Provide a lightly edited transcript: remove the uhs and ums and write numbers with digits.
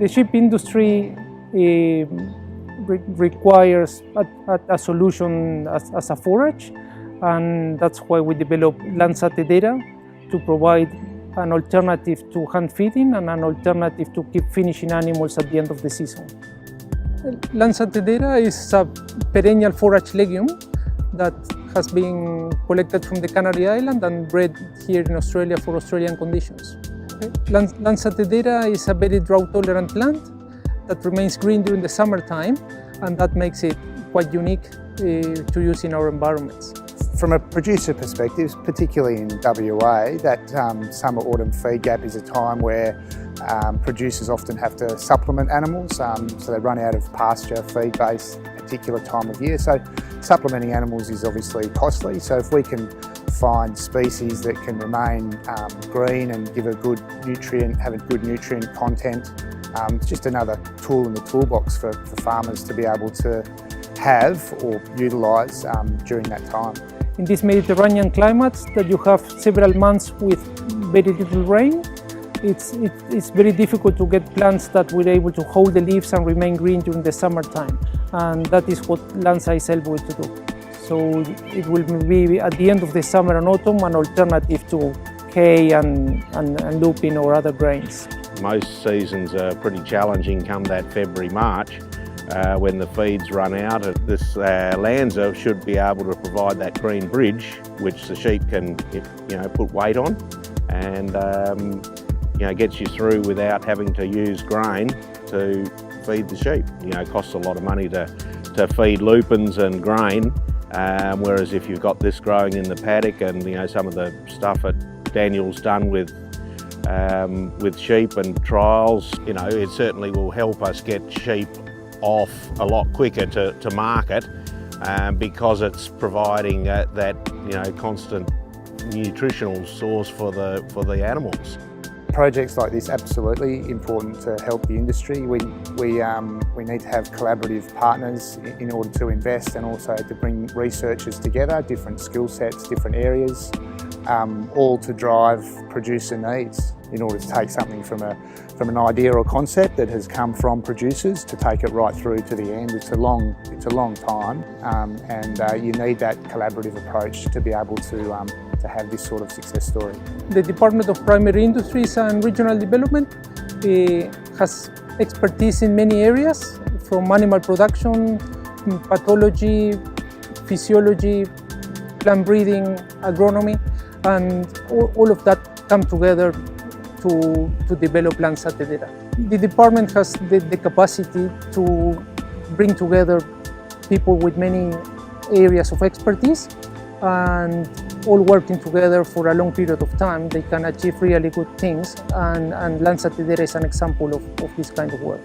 The sheep industry requires a solution as a forage, and that's why we developed Lanza Tedera to provide an alternative to hand feeding and an alternative to keep finishing animals at the end of the season. Lanza Tedera is a perennial forage legume that has been collected from the Canary Islands and bred here in Australia for Australian conditions. Lanza Tedera is a very drought-tolerant plant that remains green during the summertime, and that makes it quite unique to use in our environments. From a producer perspective, particularly in WA, that summer-autumn feed gap is a time where producers often have to supplement animals, so they run out of pasture feed base at a particular time of year. So supplementing animals is obviously costly, so if we can find species that can remain green and give a good nutrient, have a good nutrient content, it's just another tool in the toolbox for farmers to be able to have or utilise during that time. In these Mediterranean climates that you have several months with very little rain, it's very difficult to get plants that will be able to hold the leaves and remain green during the summertime, and that is what Lanza is able to do. So it will be at the end of the summer and autumn an alternative to hay and lupin or other grains. Most seasons are pretty challenging come that February, March. When the feeds run out, this Lanza should be able to provide that green bridge which the sheep can put weight on, and gets you through without having to use grain to feed the sheep. It costs a lot of money to feed lupins and grain, whereas if you've got this growing in the paddock and some of the stuff that Daniel's done with sheep and trials, it certainly will help us get sheep off a lot quicker to market, because it's providing that constant nutritional source for the animals. Projects like this absolutely important to help the industry. We need to have collaborative partners in order to invest, and also to bring researchers together, different skill sets, different areas, all to drive producer needs in order to take something from an idea or concept that has come from producers to take it right through to the end. It's a long time, and you need that collaborative approach to be able to have this sort of success story. The Department of Primary Industries and Regional Development has expertise in many areas, from animal production, pathology, physiology, plant breeding, agronomy, and all of that come together to develop Lanza Tedera. The department has the capacity to bring together people with many areas of expertise, and all working together for a long period of time, they can achieve really good things, and Lanza Tedera is an example of this kind of work.